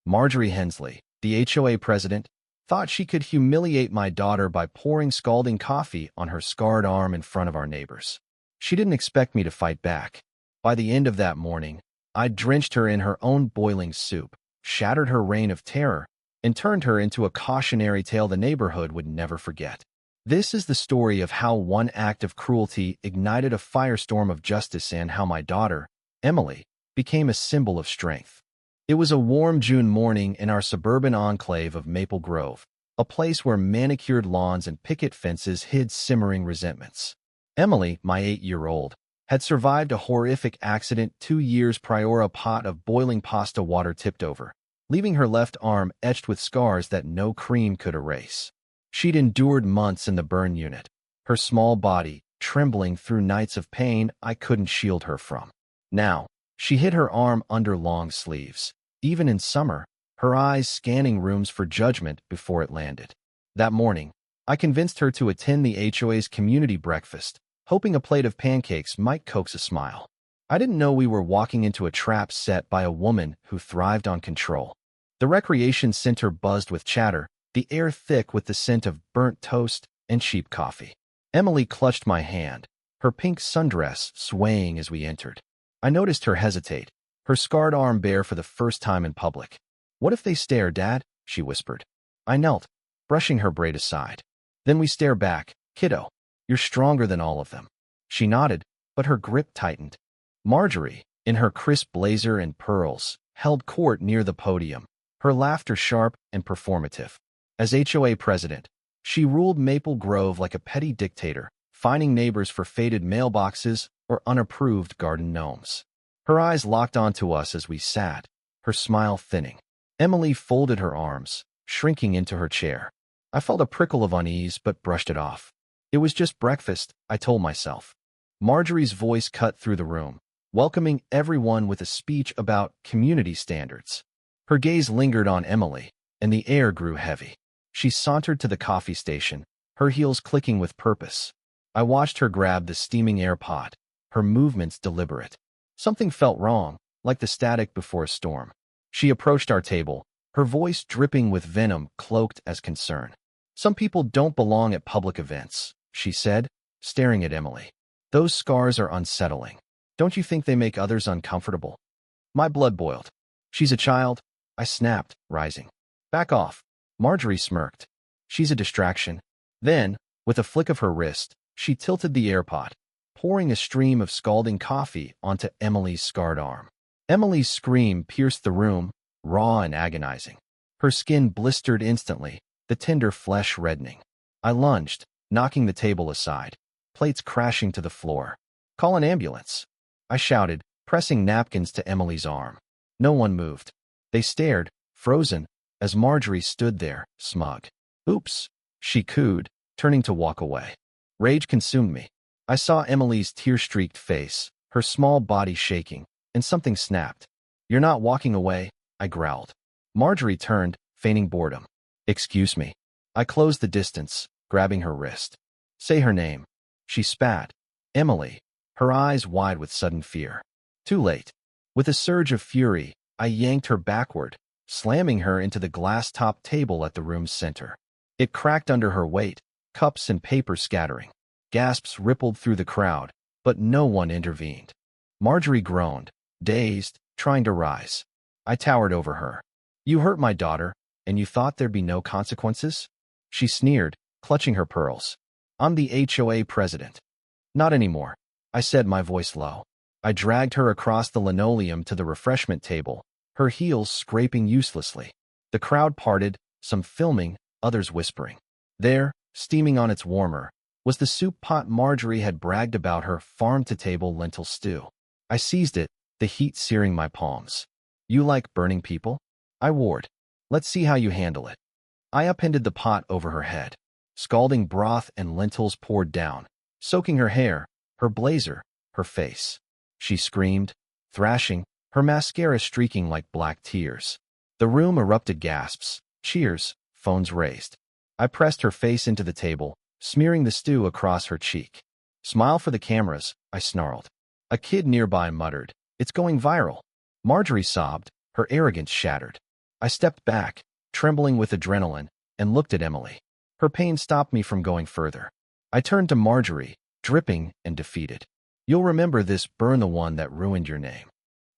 Marjorie Hensley, the HOA president, thought she could humiliate my daughter by pouring scalding coffee on her scarred arm in front of our neighbors. She didn't expect me to fight back. By the end of that morning, I'd drenched her in her own boiling soup, shattered her reign of terror, and turned her into a cautionary tale the neighborhood would never forget. This is the story of how one act of cruelty ignited a firestorm of justice and how my daughter, Emily, became a symbol of strength. It was a warm June morning in our suburban enclave of Maple Grove, a place where manicured lawns and picket fences hid simmering resentments. Emily, my 8-year-old, had survived a horrific accident 2 years prior. A pot of boiling pasta water tipped over, leaving her left arm etched with scars that no cream could erase. She'd endured months in the burn unit, her small body trembling through nights of pain I couldn't shield her from. Now, she hid her arm under long sleeves, even in summer, her eyes scanning rooms for judgment before it landed. That morning, I convinced her to attend the HOA's community breakfast, hoping a plate of pancakes might coax a smile. I didn't know we were walking into a trap set by a woman who thrived on control. The recreation center buzzed with chatter, the air thick with the scent of burnt toast and cheap coffee. Emily clutched my hand, her pink sundress swaying as we entered. I noticed her hesitate, her scarred arm bare for the first time in public. "What if they stare, Dad?" she whispered. I knelt, brushing her braid aside. "Then we stare back, kiddo. You're stronger than all of them." She nodded, but her grip tightened. Marjorie, in her crisp blazer and pearls, held court near the podium, her laughter sharp and performative. As HOA president, she ruled Maple Grove like a petty dictator, fining neighbors for faded mailboxes or unapproved garden gnomes. Her eyes locked onto us as we sat, her smile thinning. Emily folded her arms, shrinking into her chair. I felt a prickle of unease but brushed it off. It was just breakfast, I told myself. Marjorie's voice cut through the room, welcoming everyone with a speech about community standards. Her gaze lingered on Emily, and the air grew heavy. She sauntered to the coffee station, her heels clicking with purpose. I watched her grab the steaming air pot, her movements deliberate. Something felt wrong, like the static before a storm. She approached our table, her voice dripping with venom cloaked as concern. "Some people don't belong at public events," she said, staring at Emily. "Those scars are unsettling. Don't you think they make others uncomfortable?" My blood boiled. "She's a child," I snapped, rising. "Back off." Marjorie smirked. "She's a distraction." Then, with a flick of her wrist, she tilted the air pot, pouring a stream of scalding coffee onto Emily's scarred arm. Emily's scream pierced the room, raw and agonizing. Her skin blistered instantly, the tender flesh reddening. I lunged, knocking the table aside, plates crashing to the floor. "Call an ambulance," I shouted, pressing napkins to Emily's arm. No one moved. They stared, frozen, as Marjorie stood there, smug. "Oops," she cooed, turning to walk away. Rage consumed me. I saw Emily's tear-streaked face, her small body shaking, and something snapped. "You're not walking away," I growled. Marjorie turned, feigning boredom. "Excuse me." I closed the distance, grabbing her wrist. "Say her name." She spat. "Emily," her eyes wide with sudden fear. Too late. With a surge of fury, I yanked her backward, slamming her into the glass-topped table at the room's center. It cracked under her weight, cups and paper scattering. Gasps rippled through the crowd, but no one intervened. Marjorie groaned, dazed, trying to rise. I towered over her. "You hurt my daughter, and you thought there'd be no consequences?" She sneered, clutching her pearls. "I'm the HOA president." "Not anymore," I said, my voice low. I dragged her across the linoleum to the refreshment table, her heels scraping uselessly. The crowd parted, some filming, others whispering. There, steaming on its warmer, was the soup pot Marjorie had bragged about, her farm-to-table lentil stew. I seized it, the heat searing my palms. "You like burning people?" I warred. "Let's see how you handle it." I upended the pot over her head. Scalding broth and lentils poured down, soaking her hair, her blazer, her face. She screamed, thrashing, her mascara streaking like black tears. The room erupted gasps, cheers, phones raised. I pressed her face into the table, smearing the stew across her cheek. "Smile for the cameras," I snarled. A kid nearby muttered, "It's going viral." Marjorie sobbed, her arrogance shattered. I stepped back, trembling with adrenaline, and looked at Emily. Her pain stopped me from going further. I turned to Marjorie, dripping and defeated. You'll remember this, burn the one that ruined your name.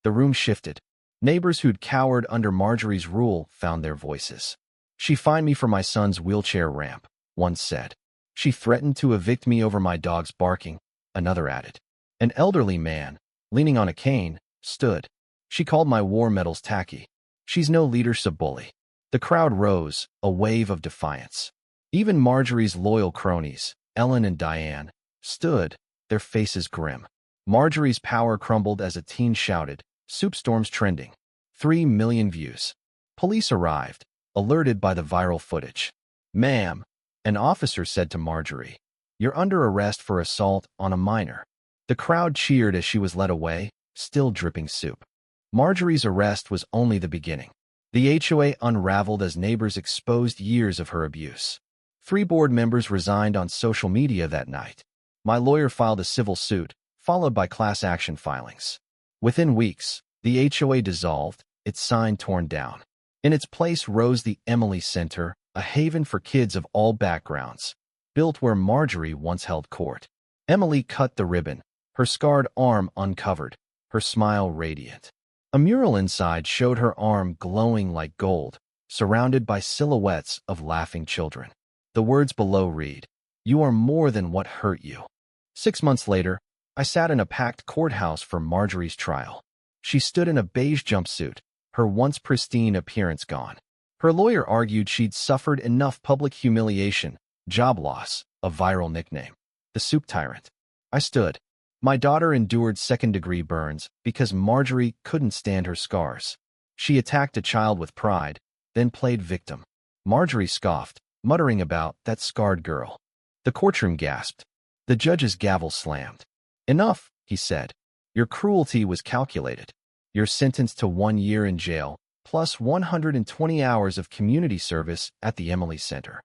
The room shifted. Neighbors who'd cowered under Marjorie's rule found their voices. She fined me for my son's wheelchair ramp, one said. She threatened to evict me over my dog's barking, another added. An elderly man, leaning on a cane, stood. She called my war medals tacky. She's no leader, bully. The crowd rose, a wave of defiance. Even Marjorie's loyal cronies, Ellen and Diane, stood, their faces grim. Marjorie's power crumbled as a teen shouted, "Soup Storm's trending. 3 million views." Police arrived, alerted by the viral footage. "Ma'am," an officer said to Marjorie, "you're under arrest for assault on a minor." The crowd cheered as she was led away, still dripping soup. Marjorie's arrest was only the beginning. The HOA unraveled as neighbors exposed years of her abuse. 3 board members resigned on social media that night. My lawyer filed a civil suit, followed by class action filings. Within weeks, the HOA dissolved, its sign torn down. In its place rose the Emily Center, a haven for kids of all backgrounds, built where Marjorie once held court. Emily cut the ribbon, her scarred arm uncovered, her smile radiant. A mural inside showed her arm glowing like gold, surrounded by silhouettes of laughing children. The words below read, "You are more than what hurt you." 6 months later, I sat in a packed courthouse for Marjorie's trial. She stood in a beige jumpsuit, her once pristine appearance gone. Her lawyer argued she'd suffered enough public humiliation, job loss, a viral nickname. The soup tyrant. I stood. My daughter endured second-degree burns because Marjorie couldn't stand her scars. She attacked a child with pride, then played victim. Marjorie scoffed, muttering about that scarred girl. The courtroom gasped. The judge's gavel slammed. "Enough," he said. "Your cruelty was calculated. You're sentenced to 1 year in jail, plus 120 hours of community service at the Emily Center."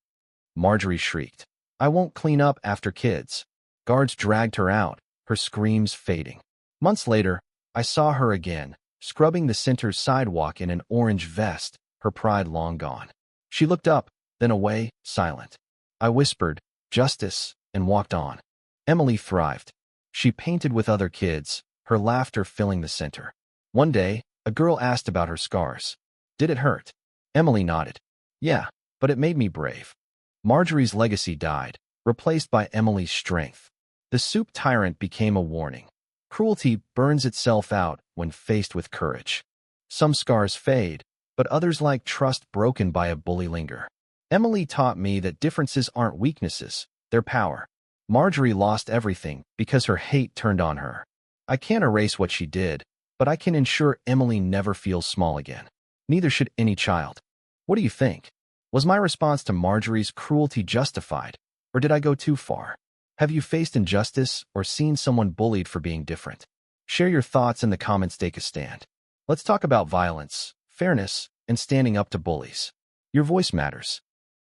Marjorie shrieked, "I won't clean up after kids." Guards dragged her out, her screams fading. Months later, I saw her again, scrubbing the center's sidewalk in an orange vest, her pride long gone. She looked up, then away, silent. I whispered, "Justice," and walked on. Emily thrived. She painted with other kids, her laughter filling the center. One day, a girl asked about her scars. "Did it hurt?" Emily nodded. "Yeah, but it made me brave." Marjorie's legacy died, replaced by Emily's strength. The soup tyrant became a warning. Cruelty burns itself out when faced with courage. Some scars fade, but others like trust broken by a bully linger. Emily taught me that differences aren't weaknesses, they're power. Marjorie lost everything because her hate turned on her. I can't erase what she did, but I can ensure Emily never feels small again. Neither should any child. What do you think? Was my response to Marjorie's cruelty justified, or did I go too far? Have you faced injustice or seen someone bullied for being different? Share your thoughts in the comments. Take a stand. Let's talk about violence, fairness, and standing up to bullies. Your voice matters.